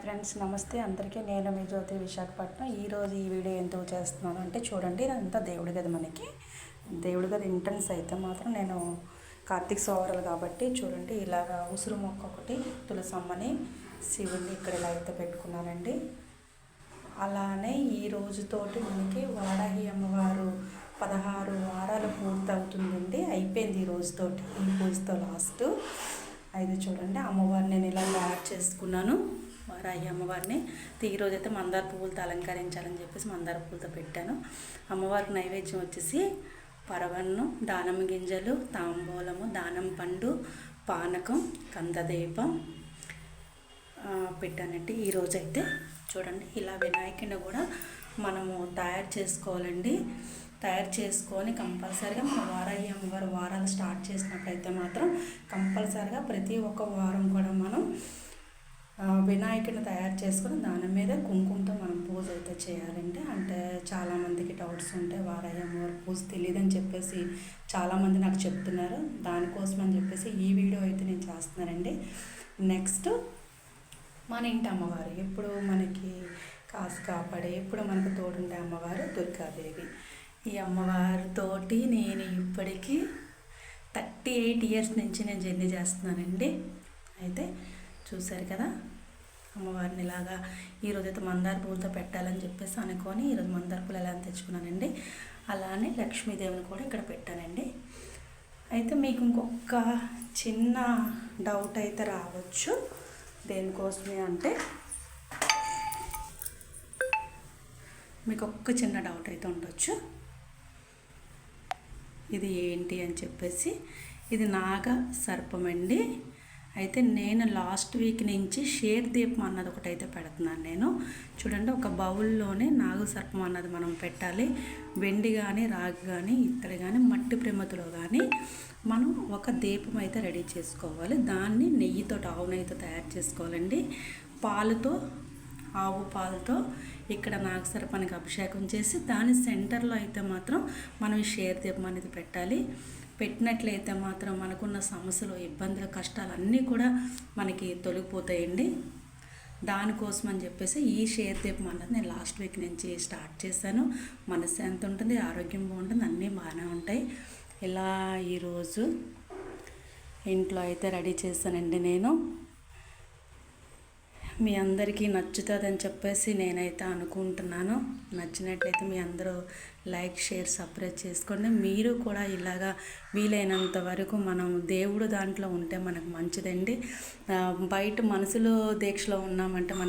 Friends నమస్తే అందరికీ. నేను మీ జ్యోతి విశాఖపట్నం. ఈరోజు ఈ వీడియో ఎందుకు చేస్తున్నాను అంటే చూడండి, ఇదంతా దేవుడి గది. మనకి దేవుడి గది ఎంట్రన్స్ అయితే మాత్రం నేను కార్తీక సోమవారాలు కాబట్టి చూడండి, ఇలాగా ఉసురు మొక్క ఒకటి, తులసమ్మని, శివుడిని ఇక్కడ ఇలా అయితే పెట్టుకున్నానండి. అలానే ఈ రోజుతోటి మనకి వారాహి అమ్మవారు 16 వారాలు పూర్తవుతుందండి. అయిపోయింది ఈ రోజుతోటి, ఈ పూజతో లాస్ట్. అయితే చూడండి, అమ్మవారిని నేను ఇలా తయారు చేసుకున్నాను. వారాహి అమ్మవారిని ఈరోజు అయితే మందార పువ్వులతో అలంకరించాలని చెప్పేసి మందార పువ్వులతో పెట్టాను. అమ్మవారికి నైవేద్యం వచ్చేసి పరవన్నం, దానం గింజలు, తాంబూలము, దానం పండు, పానకం, కందదీపం పెట్టానండి. ఈరోజైతే చూడండి, ఇలా వినాయకుడిని కూడా మనము తయారు చేసుకోవాలండి. తయారు చేసుకొని కంపల్సరిగా మన వారాహి అమ్మవారు వారాలు స్టార్ట్ చేసినట్లయితే మాత్రం కంపల్సరిగా ప్రతి ఒక్క వారం కూడా మనం వినాయకుడిని తయారు చేసుకొని దాని మీద కుంకుమతో మనం పూజ అయితే చేయాలండి. అంటే చాలామందికి డౌట్స్ ఉంటాయి, వారాహి అమ్మవారి పూజ తెలియదని చెప్పేసి చాలామంది నాకు చెప్తున్నారు. దానికోసం అని చెప్పేసి ఈ వీడియో అయితే నేను చేస్తున్నానండి. నెక్స్ట్ మన ఇంటి అమ్మవారు ఎప్పుడు మనకి కాసు కాపాడే, ఎప్పుడు మనకు తోడుండే అమ్మవారు దుర్గాదేవి. ఈ అమ్మవారితోటి నేను ఇప్పటికీ 38 ఇయర్స్ నుంచి నేను జర్నీ చేస్తున్నానండి. అయితే చూశారు కదా, అమ్మవారిని ఇలాగా ఈరోజైతే మందార పూలతో పెట్టాలని చెప్పేసి అనుకొని ఈరోజు మందార పూలు ఎలా తెచ్చుకున్నానండి. అలానే లక్ష్మీదేవిని కూడా ఇక్కడ పెట్టానండి. అయితే మీకు ఇంకొక చిన్న డౌట్ అయితే రావచ్చు, దేనికోసమే అంటే మీకు ఒక్క చిన్న డౌట్ అయితే ఉండొచ్చు, ఇది ఏంటి అని చెప్పేసి. ఇది నాగ సర్పం అండి. అయితే నేను లాస్ట్ వీక్ నుంచి షేర్ దీపం అన్నది ఒకటైతే పెడుతున్నాను నేను. చూడండి, ఒక బౌల్లోనే నాగ సర్పం అన్నది మనం పెట్టాలి. వెండి కానీ, రాగి కానీ, ఇత్తడి కానీ, మట్టి ప్రమిదలో కానీ మనం ఒక దీపం అయితే రెడీ చేసుకోవాలి. దాన్ని నెయ్యితో, ఆవు నెయ్యితో తయారు చేసుకోవాలండి. పాలుతో, ఆవు పాలతో ఇక్కడ నాగసర్పానికి అభిషేకం చేసి దాని సెంటర్లో అయితే మాత్రం మనం ఈ షేర్ దీపం అనేది పెట్టాలి. పెట్టినట్లయితే మాత్రం మనకున్న సమస్యలు, ఇబ్బందులు, కష్టాలు అన్నీ కూడా మనకి తొలగిపోతాయండి. దానికోసం అని చెప్పేసి ఈ షేర్ దీపం అన్నది నేను లాస్ట్ వీక్ నుంచి స్టార్ట్ చేశాను. మనశ్శాంతి ఉంటుంది, ఆరోగ్యం బాగుంటుంది, అన్నీ బాగానే ఉంటాయి. ఇలా ఈరోజు ఇంట్లో అయితే రెడీ చేశానండి నేను. మీ అందరికీ నచ్చుతుందని చెప్పేసి నేనైతే అనుకుంటున్నాను. నచ్చినట్లయితే మీ అందరూ లైక్, షేర్, సబ్స్క్రైబ్ చేసుకోండి. మీరు కూడా ఇలాగా వీలైనంత వరకు మనం దేవుడు దాంట్లో ఉంటే మనకు మంచిదండి. బయట మనసులో దీక్షలో ఉన్నామంటే మనకి